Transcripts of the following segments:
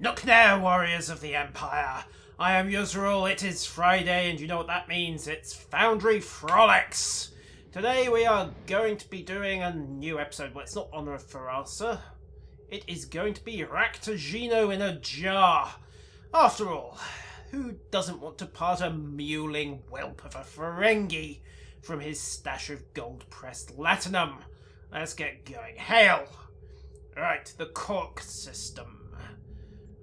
Look now, warriors of the Empire. I am Yuzrul. It is Friday, and you know what that means. It's Foundry Frolics. Today we are going to be doing a new episode. Well, it's not Honor of Farasa. It is going to be Raktajino in a jar. After all, who doesn't want to part a mewling whelp of a Ferengi from his stash of gold-pressed latinum? Let's get going. Hail! Right, the cork system.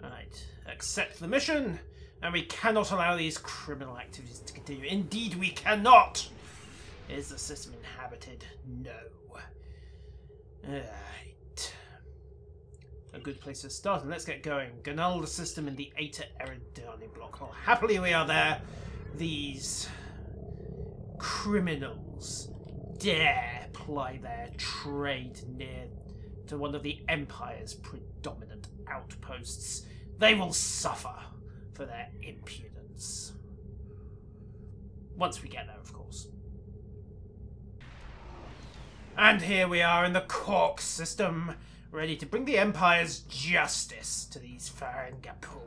Right, accept the mission, and we cannot allow these criminal activities to continue. Indeed, we cannot! Is the system inhabited? No. Right. A good place to start, and let's get going. Gunnul the system in the Eta Eridani block. Well, happily we are there. These criminals dare ply their trade near to one of the Empire's predominant outposts. They will suffer for their impudence. Once we get there, of course. And here we are in the cork system, ready to bring the Empire's justice to these Ferengapu.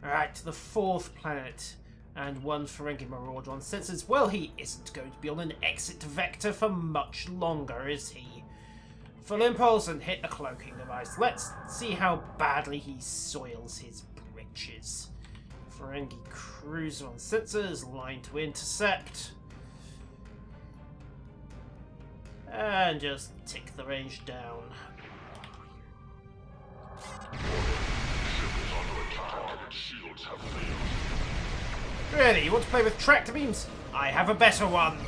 Right, the fourth planet, and one Ferengi marauder on sensors. Well, he isn't going to be on an exit vector for much longer, is he? Full impulse and hit the cloaking device. Let's see how badly he soils his britches. Ferengi cruiser on sensors, line to intercept. And just tick the range down. Really? You want to play with tractor beams? I have a better one.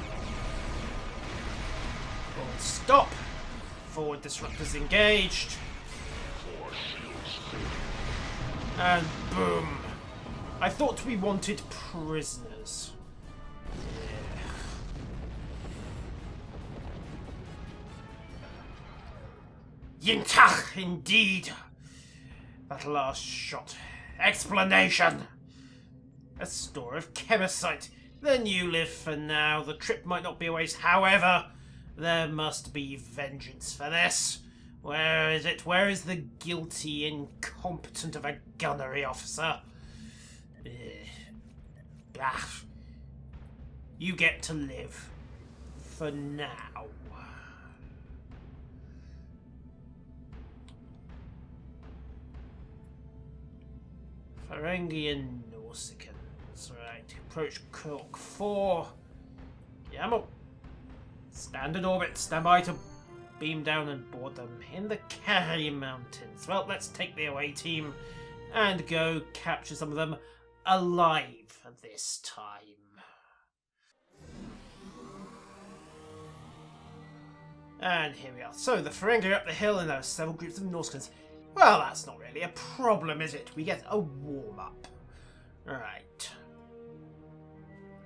Forward stop. Forward disruptors engaged. And boom. I thought we wanted prisoners. Yintach, indeed. That last shot. Explanation. A store of chemicite. Then you live for now. The trip might not be a waste. However, there must be vengeance for this. Where is it? Where is the guilty incompetent of a gunnery officer? Bah. You get to live. For now. Ferengi and Nausicaan. Right. Approach Cork 4. Yaml. Stand in orbit. Stand by to beam down and board them in the Carry Mountains. Well, let's take the away team and go capture some of them alive this time. And here we are. So, the Ferengi are up the hill and there are several groups of Nausicaans. Well, that's not really a problem, is it? We get a warm-up. Right.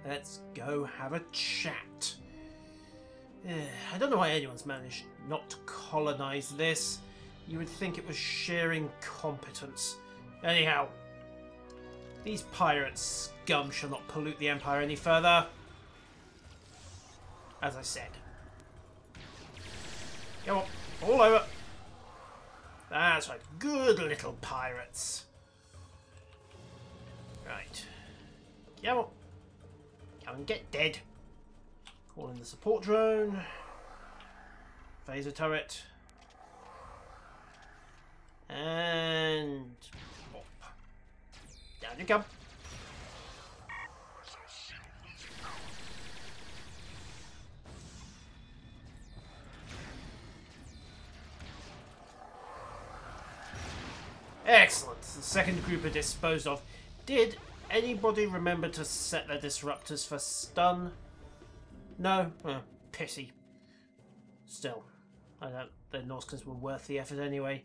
Let's go have a chat. I don't know why anyone's managed not to colonize this. You would think it was sheer incompetence. Anyhow, these pirate scum shall not pollute the Empire any further. As I said. Come on, all over. That's right, good little pirates. Right. Come on. Come and get dead. Call in the support drone. Phaser turret. And pop. Down you come. Excellent. The second group are disposed of. Did anybody remember to set their disruptors for stun? No? Oh, pity. Still, I don't. The Nausicaans were worth the effort anyway.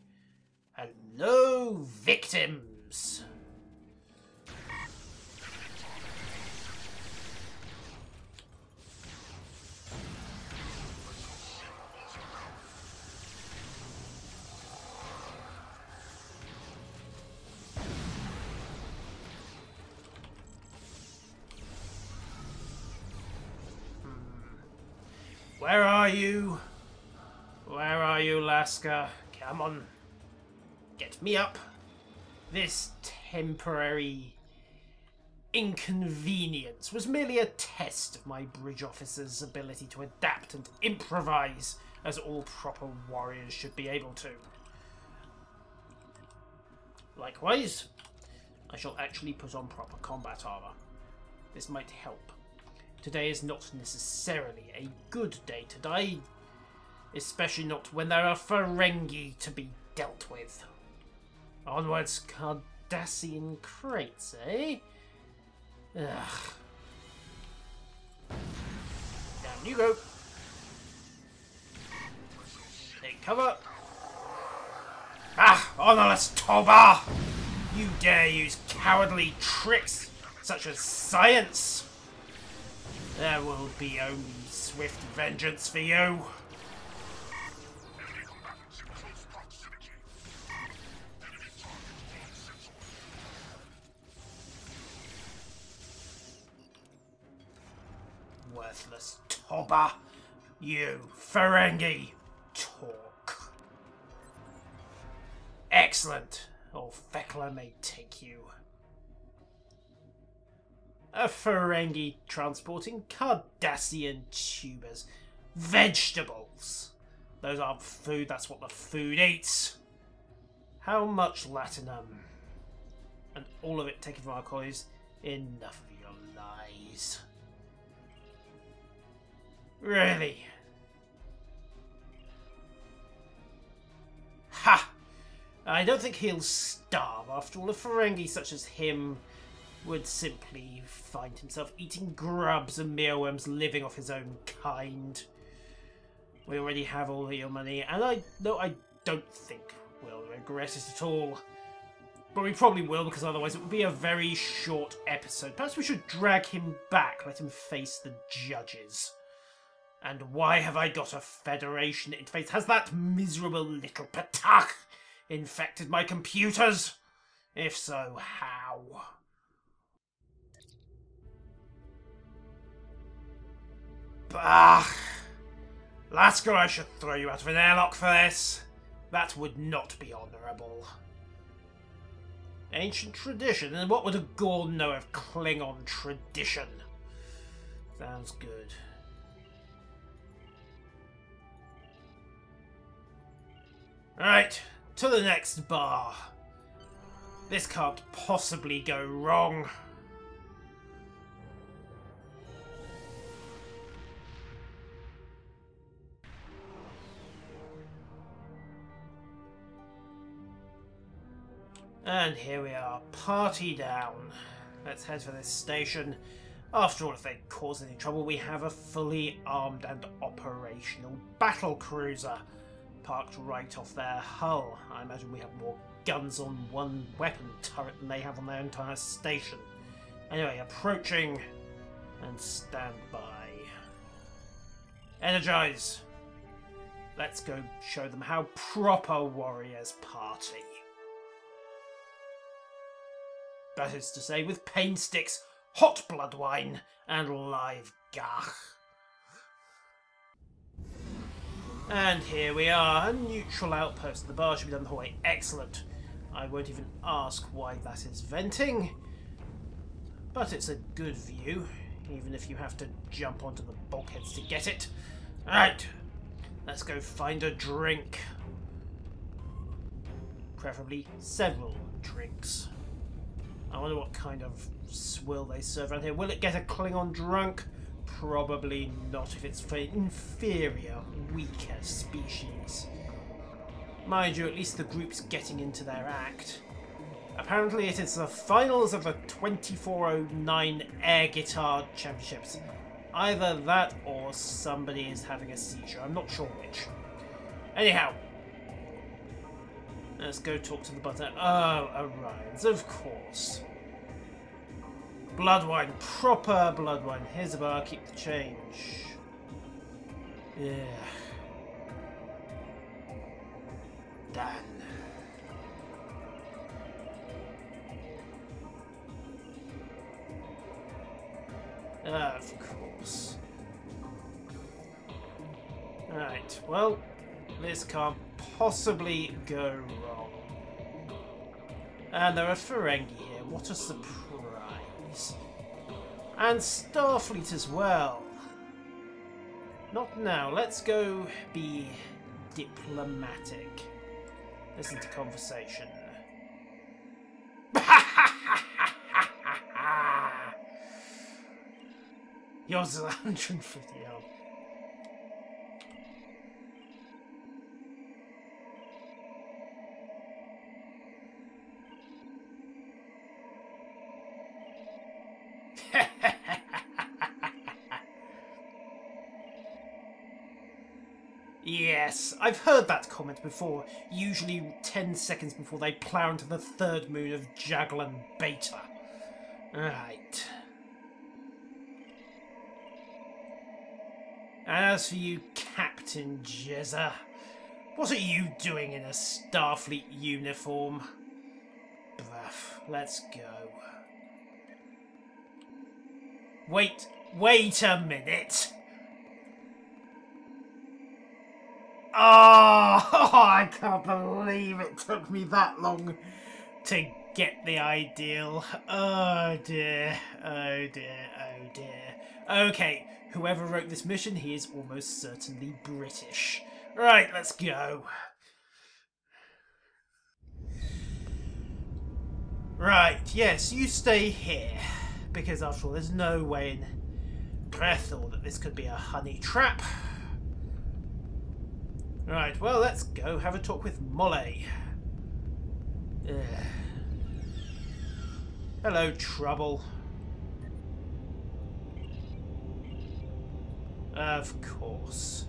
Hello, victims! Where are you? Where are you, Laska? Come on. Get me up. This temporary inconvenience was merely a test of my bridge officer's ability to adapt and improvise as all proper warriors should be able to. Likewise, I shall actually put on proper combat armor. This might help. Today is not necessarily a good day to die, especially not when there are Ferengi to be dealt with. Onwards, Cardassian crates, eh? Ugh. Down you go. Take cover. Ah, honorless Toba! You dare use cowardly tricks such as science? There will be only swift vengeance for you. Worthless Toba, you Ferengi talk. Excellent, or Thekla may take you. A Ferengi transporting Cardassian tubers. Vegetables. Those aren't food, that's what the food eats. How much latinum? And all of it taken from our collies. Enough of your lies. Really? Ha! I don't think he'll starve. After all, a Ferengi such as him would simply find himself eating grubs and mealworms living off his own kind. We already have all your money, and I don't think we'll regret it at all. But we probably will, because otherwise it would be a very short episode. Perhaps we should drag him back, let him face the judges. And why have I got a Federation interface? Has that miserable little Patak infected my computers? If so, how? Bah! Lasker, I should throw you out of an airlock for this. That would not be honourable. Ancient tradition? And what would a Gorn know of Klingon tradition? Sounds good. Right, to the next bar. This can't possibly go wrong. And here we are, party down. Let's head for this station. After all, if they cause any trouble, we have a fully armed and operational battle cruiser parked right off their hull. I imagine we have more guns on one weapon turret than they have on their entire station. Anyway, approaching and stand by. Energize. Let's go show them how proper warriors party. That is to say, with pain sticks, hot blood wine, and live gach. And here we are, a neutral outpost. The bar should be done the whole way. Excellent. I won't even ask why that is venting, but it's a good view, even if you have to jump onto the bulkheads to get it. Alright, let's go find a drink. Preferably several drinks. I wonder what kind of swill they serve around here. Will it get a Klingon drunk? Probably not if it's for inferior, weaker species. Mind you, at least the group's getting into their act. Apparently it is the finals of the 2409 Air Guitar Championships. Either that or somebody is having a seizure. I'm not sure which. Anyhow, let's go talk to the butler. Oh, Orions, of course. Blood wine, proper blood wine. Here's a bar, keep the change. Yeah. Done. Of course. Alright, well, this can't possibly go wrong. And there are Ferengi here. What a surprise. And Starfleet as well. Not now. Let's go be diplomatic. Listen to conversation. Yours is 150 old. Yes, I've heard that comment before, usually 10 seconds before they plough into the third moon of Jaglan Beta. Right. And as for you, Captain Jezza, what are you doing in a Starfleet uniform? Bruh, let's go. Wait a minute! Oh, I can't believe it took me that long to get the ideal. Oh dear, oh dear, oh dear. Okay, whoever wrote this mission, he is almost certainly British. Right, let's go. Right, yes, you stay here. Because after all, there's no way in Brethel that this could be a honey trap. Right, well, let's go have a talk with Mogh. Hello, Trouble. Of course.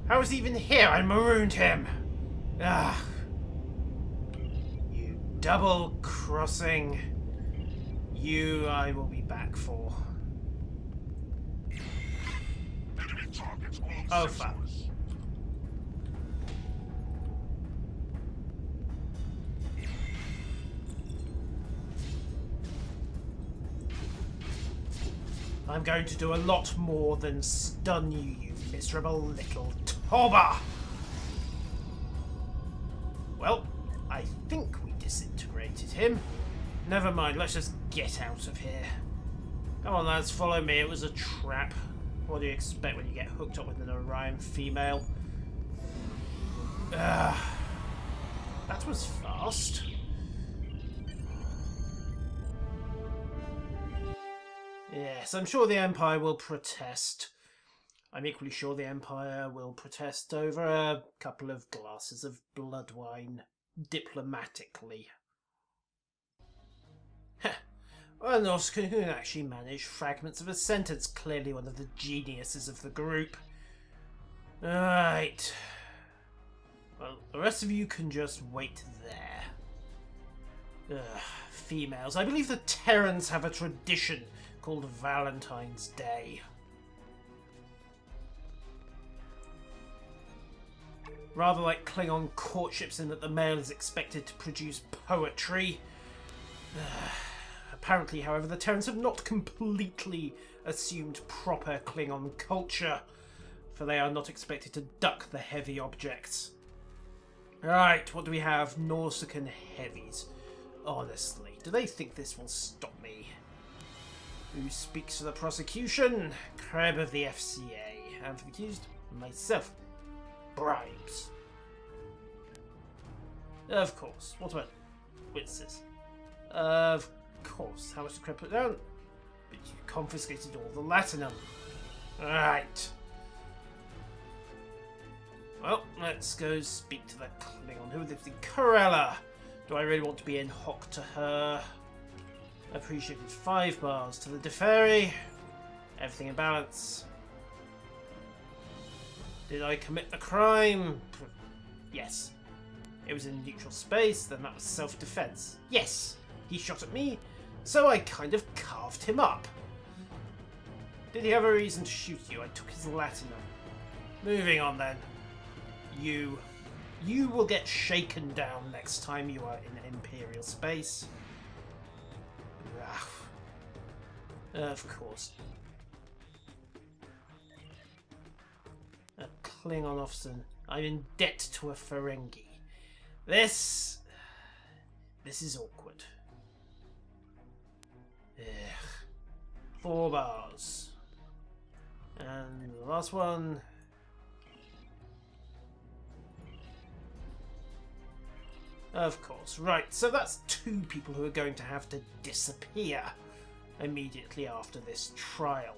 How is he even here? I marooned him. Ah. You double-crossing. You I will be back for. Oh, fuck. I'm going to do a lot more than stun you, you miserable little tobber! Well, I think we disintegrated him. Never mind, let's just get out of here. Come on, lads, follow me. It was a trap. What do you expect when you get hooked up with an Orion female? That was fast. Yes, I'm sure the Empire will protest. I'm equally sure the Empire will protest over a couple of glasses of blood wine, diplomatically. Well, Nausicaan can actually manage fragments of a sentence, clearly one of the geniuses of the group. Right. Well, the rest of you can just wait there. Females. I believe the Terrans have a tradition called Valentine's Day. Rather like Klingon courtships in that the male is expected to produce poetry. Apparently, however, the Terrans have not completely assumed proper Klingon culture, for they are not expected to duck the heavy objects. Right, what do we have? Nausicaan heavies. Honestly, do they think this will stop me? Who speaks for the prosecution? Crab of the FCA. And for the accused? Myself. Bribes. Of course. What about witnesses? Of course. How much did Crab put down? But you confiscated all the latinum. Right. Well, let's go speak to the Klingon. Who lives in Corella? Do I really want to be in hock to her? Appreciated 5 bars to the Deferi. Everything in balance. Did I commit the crime? Yes. It was in neutral space, then that was self-defense. Yes. He shot at me, so I kind of carved him up. Did he have a reason to shoot you? I took his latinum. Moving on then. You will get shaken down next time you are in Imperial space. Of course. Klingon officer. I'm in debt to a Ferengi. This is awkward. Ugh. 4 bars. And the last one. Of course, right, so that's 2 people who are going to have to disappear immediately after this trial.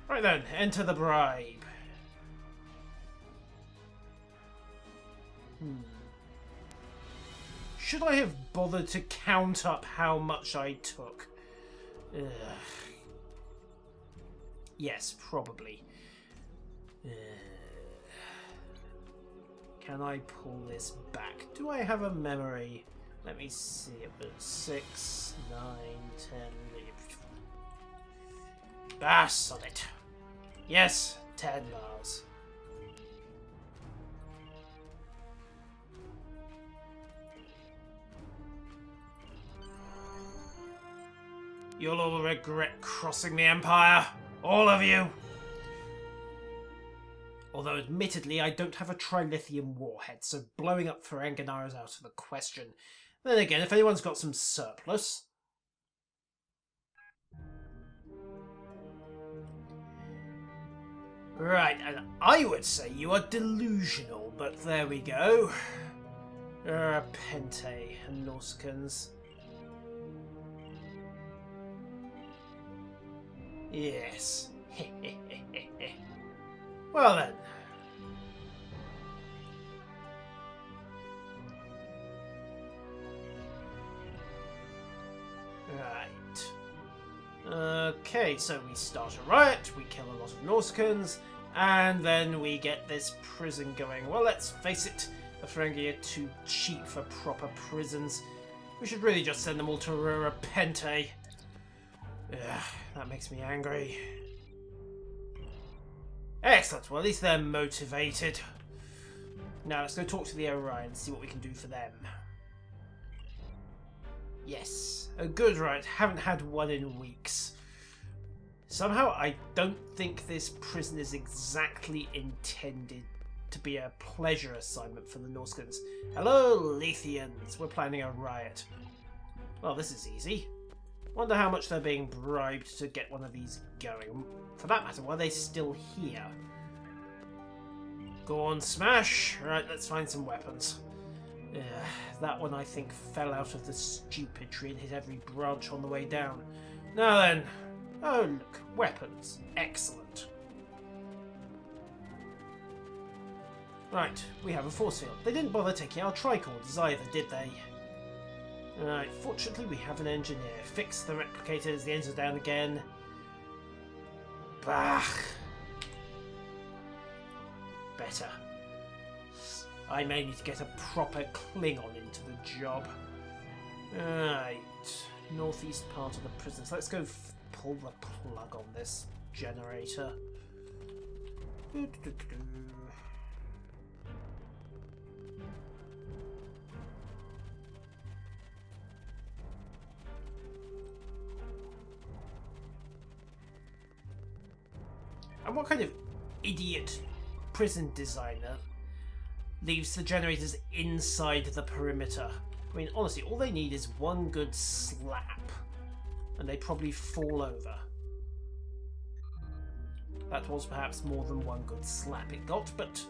Right then, enter the bribe. Should I have bothered to count up how much I took? Ugh. Yes, probably. Can I pull this back? Do I have a memory? Let me see. It was 6, 9, 10... Ah, sod it. Yes, 10 bars. You'll all regret crossing the Empire. All of you. Although, admittedly, I don't have a trilithium warhead, so blowing up Ferengi is out of the question. Then again, if anyone's got some surplus... Right, and I would say you are delusional, but there we go. Pente and Nausicaans. Yes. Well then. Right. Okay, so we start a riot, we kill a lot of Nausicans, and then we get this prison going. Well, let's face it, the Ferengi are too cheap for proper prisons. We should really just send them all to Pente. Ugh, that makes me angry. Excellent, well at least they're motivated. Now let's go talk to the Orions, see what we can do for them. Yes, a good right, haven't had one in weeks. Somehow I don't think this prison is exactly intended to be a pleasure assignment for the Nausicans. Hello, Lethians, we're planning a riot. Well, this is easy. Wonder how much they're being bribed to get one of these going. For that matter, why are they still here? Go on, smash! Right, let's find some weapons. That one, I think, fell out of the stupid tree and hit every branch on the way down. Now then. Oh, look. Weapons. Excellent. Right, we have a force field. They didn't bother taking our tricorders either, did they? Right, fortunately we have an engineer. Fix the replicators, the engines are down again. Bah! Better. I may need to get a proper Klingon into the job. Right, northeast part of the prison. So let's go pull the plug on this generator. And what kind of idiot prison designer leaves the generators inside the perimeter? I mean, honestly, all they need is one good slap, and they probably fall over. That was perhaps more than one good slap it got, but,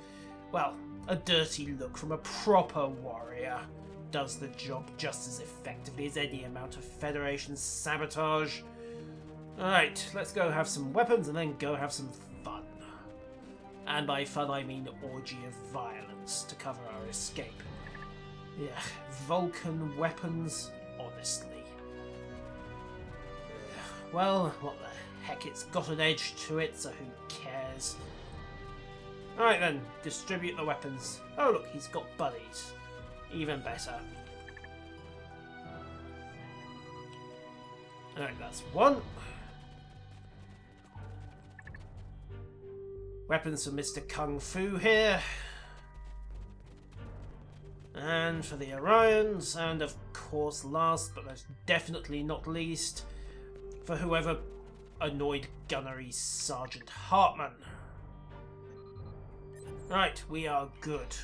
well, a dirty look from a proper warrior does the job just as effectively as any amount of Federation sabotage. Alright, let's go have some weapons and then go have some fun. And by fun I mean orgy of violence to cover our escape. Yeah, Vulcan weapons, honestly. Well, what the heck, it's got an edge to it, so who cares? Alright then, distribute the weapons. Oh look, he's got buddies. Even better. Alright, that's one. Weapons for Mr. Kung Fu here. And for the Orions, and of course last but most definitely not least, for whoever annoyed Gunnery Sergeant Hartman. Right, we are good.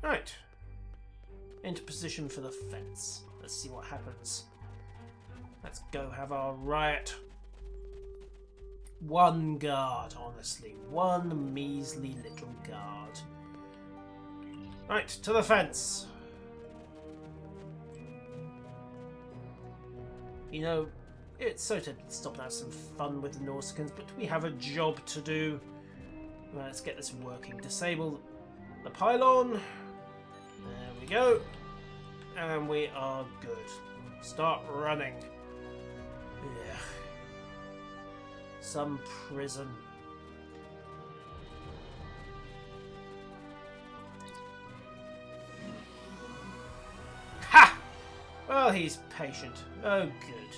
Right. Into position for the fence. Let's see what happens. Let's go have our riot. One guard, honestly. One measly little guard. Right, to the fence. You know, it's so tempting to stop and have some fun with the Nausicans, but we have a job to do. Well, let's get this working. Disable the pylon. There we go. And we are good. Start running. Yeah. Some prison. Ha! Well, he's patient. Oh, good.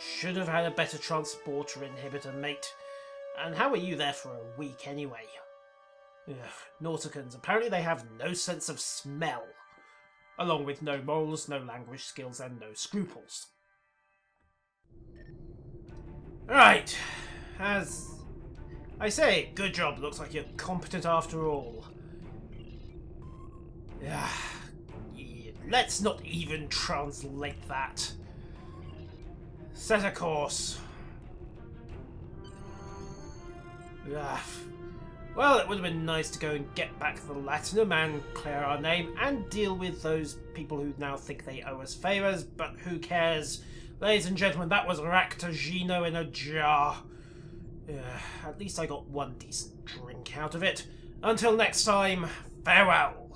Should have had a better transporter inhibitor, mate. And how were you there for a week, anyway? Ugh, Nausicans. Apparently they have no sense of smell. Along with no morals, no language skills, and no scruples. Right. As I say, good job. Looks like you're competent after all. Yeah. Let's not even translate that. Set a course. Ugh. Well, it would have been nice to go and get back the Latinum and clear our name and deal with those people who now think they owe us favours, but who cares? Ladies and gentlemen, that was Raktajino in a jar. At least I got one decent drink out of it. Until next time, farewell.